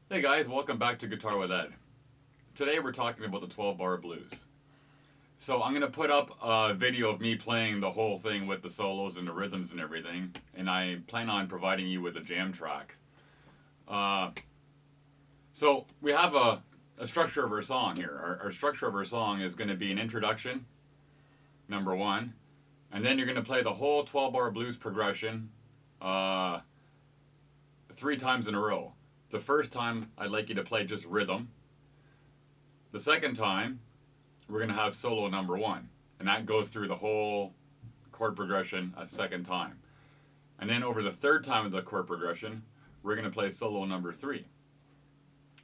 Hey guys, welcome back to Guitar with Ed. Today we're talking about the 12-bar blues. So I'm going to put up a video of me playing the whole thing with the solos and the rhythms and everything, and I plan on providing you with a jam track. Uh, so we have a structure of our song here. Our structure of our song is going to be an introduction, number one, and then you're going to play the whole 12-bar blues progression uh, 3 times in a row. The first time, I'd like you to play just rhythm. The second time, we're going to have solo number one. And that goes through the whole chord progression a second time. And then over the third time of the chord progression, we're going to play solo number three.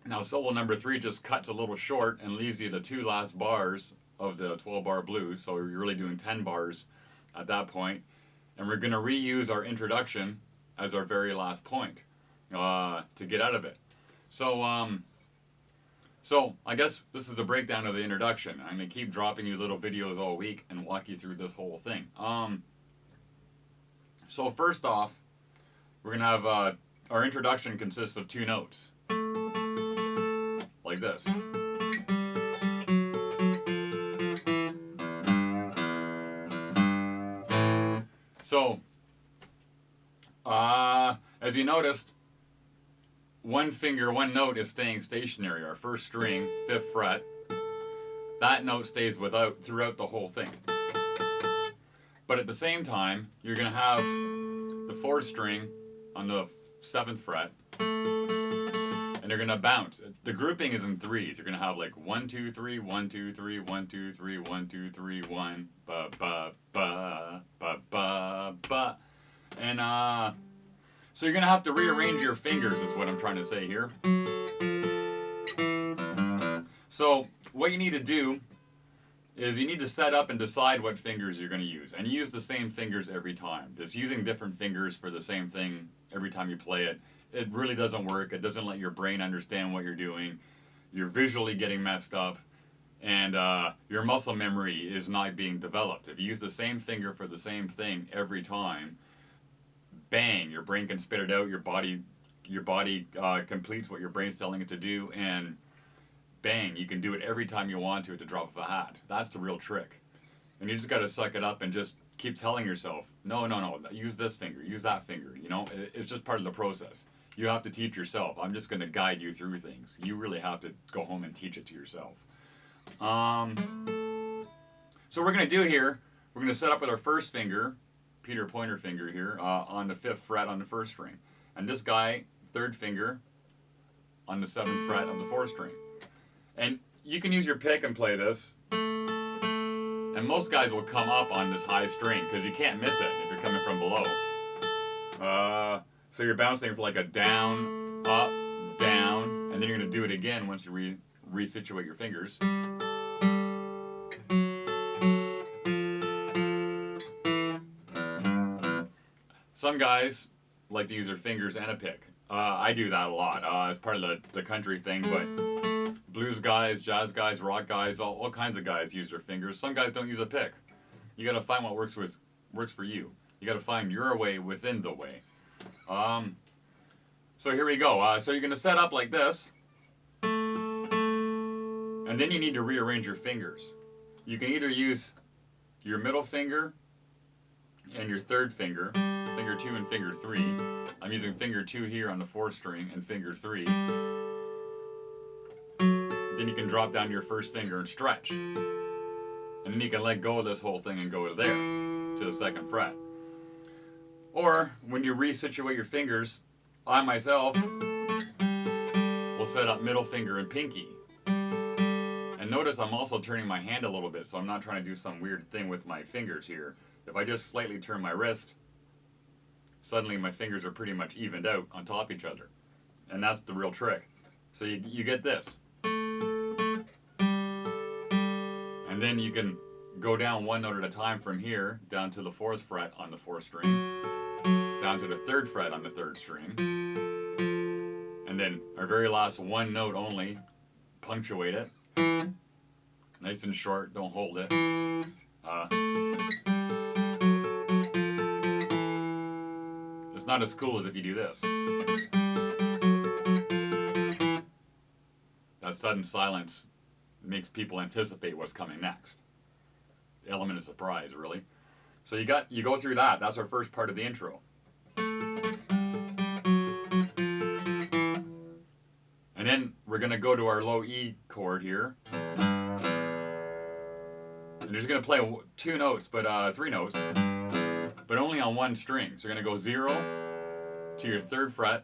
Now, solo number three just cuts a little short and leaves you the 2 last bars of the 12-bar blues. So you're really doing 10 bars at that point. And we're going to reuse our introduction as our very last point. To get out of it. So I guess this is the breakdown of the introduction. I'm going to keep dropping you little videos all week and walk you through this whole thing. So first off, we're going to have our introduction consists of 2 notes. Like this. So, as you noticed, one note is staying stationary. Our first string, 5th fret, that note stays throughout the whole thing. But at the same time, you're going to have the 4th string on the 7th fret, and they're going to bounce. The grouping is in 3s. You're going to have like 1, 2, 3, 1, 2, 3, 1, 2, 3, 1, 2, 3, 1, ba ba ba ba ba ba, and so you're going to have to rearrange your fingers is what I'm trying to say here. So what you need to do is you need to set up and decide what fingers you're going to use. And you use the same fingers every time. Just using different fingers for the same thing every time you play it, it really doesn't work. It doesn't let your brain understand what you're doing. You're visually getting messed up. And your muscle memory is not being developed. If you use the same finger for the same thing every time, bang, your brain can spit it out, your body completes what your brain's telling it to do, and bang, you can do it every time you want to at the drop of a hat. That's the real trick. And you just got to suck it up and just keep telling yourself, no, use this finger, use that finger. You know, it's just part of the process. You have to teach yourself. I'm just going to guide you through things. You really have to go home and teach it to yourself. So what we're going to do here, we're going to set up with our first finger, Peter pointer finger here, on the 5th fret on the 1st string. And this guy, 3rd finger, on the 7th fret of the 4th string. And you can use your pick and play this. And most guys will come up on this high string, because you can't miss it if you're coming from below. So you're bouncing for like a down, up, down, and then you're going to do it again once you resituate your fingers. Some guys like to use their fingers and a pick. I do that a lot. It's part of the country thing, but blues guys, jazz guys, rock guys, all kinds of guys use their fingers. Some guys don't use a pick. You got to find what works for you. You got to find your way within the way. So here we go. So you're going to set up like this, and then you need to rearrange your fingers. You can either use your middle finger and your 3rd finger, finger 2 and finger 3. I'm using finger 2 here on the 4th string and finger 3. Then you can drop down your 1st finger and stretch. And then you can let go of this whole thing and go to there, to the 2nd fret. Or, when you resituate your fingers, I myself will set up middle finger and pinky. And notice I'm also turning my hand a little bit, so I'm not trying to do some weird thing with my fingers here. If I just slightly turn my wrist, suddenly my fingers are pretty much evened out on top of each other. And that's the real trick. So you get this. And then you can go down 1 note at a time from here, down to the 4th fret on the 4th string, down to the 3rd fret on the 3rd string, and then our very last 1 note only, punctuate it. Nice and short, don't hold it. It's not as cool as if you do this. a sudden silence makes people anticipate what's coming next. The element of surprise, really. So you go through that. That's our first part of the intro. And then we're going to go to our low E chord here. And you're just going to play 2 notes, but 3 notes, but only on 1 string. So you're going to go 0 to your 3rd fret,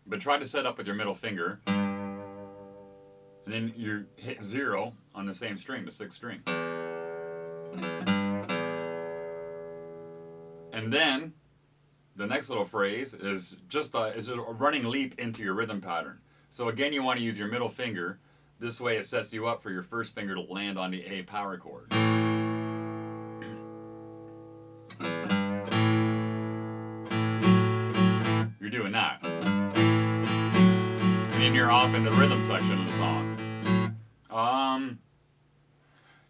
but try to set up with your middle finger. And then you hit 0 on the same string, the 6th string. And then the next little phrase is just a running leap into your rhythm pattern. So again, you want to use your middle finger. This way it sets you up for your first finger to land on the A power chord. You're doing that. And then you're off in the rhythm section of the song.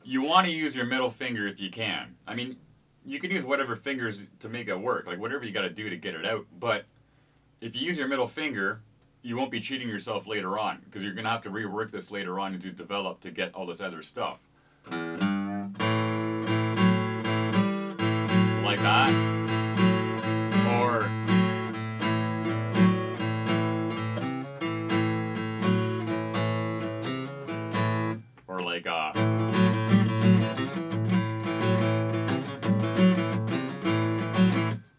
You want to use your middle finger if you can. I mean, you can use whatever fingers to make it work, like whatever you got to do to get it out. But if you use your middle finger, you won't be cheating yourself later on, because you're going to have to rework this later on to develop to get all this other stuff. Like that. Or like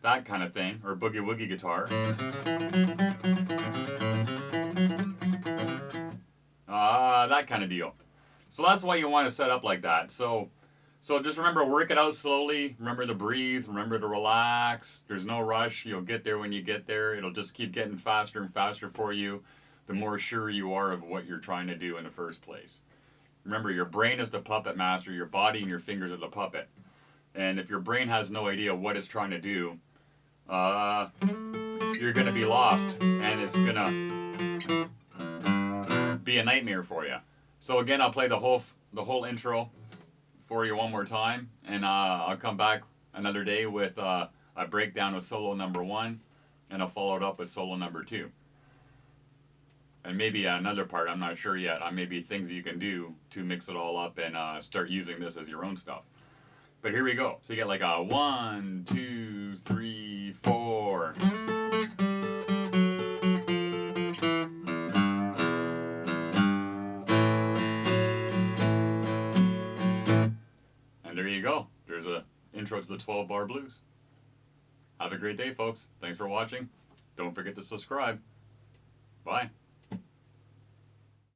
that kind of thing, or boogie woogie guitar. That kind of deal. So that's why you want to set up like that. So just remember, work it out slowly. Remember to breathe. Remember to relax. There's no rush. You'll get there when you get there. It'll just keep getting faster and faster for you, the more sure you are of what you're trying to do in the first place. Remember, your brain is the puppet master. Your body and your fingers are the puppet. And if your brain has no idea what it's trying to do, you're going to be lost, and it's going to be a nightmare for you. So again, I'll play the whole intro for you one more time, and I'll come back another day with a breakdown of solo number 1, and I'll follow it up with solo number 2. And maybe another part, I'm not sure yet, maybe things you can do to mix it all up and start using this as your own stuff. But here we go. So you get like a 1, 2, 3, 4. And there you go. There's an intro to the 12-bar blues. Have a great day, folks. Thanks for watching. Don't forget to subscribe. Bye.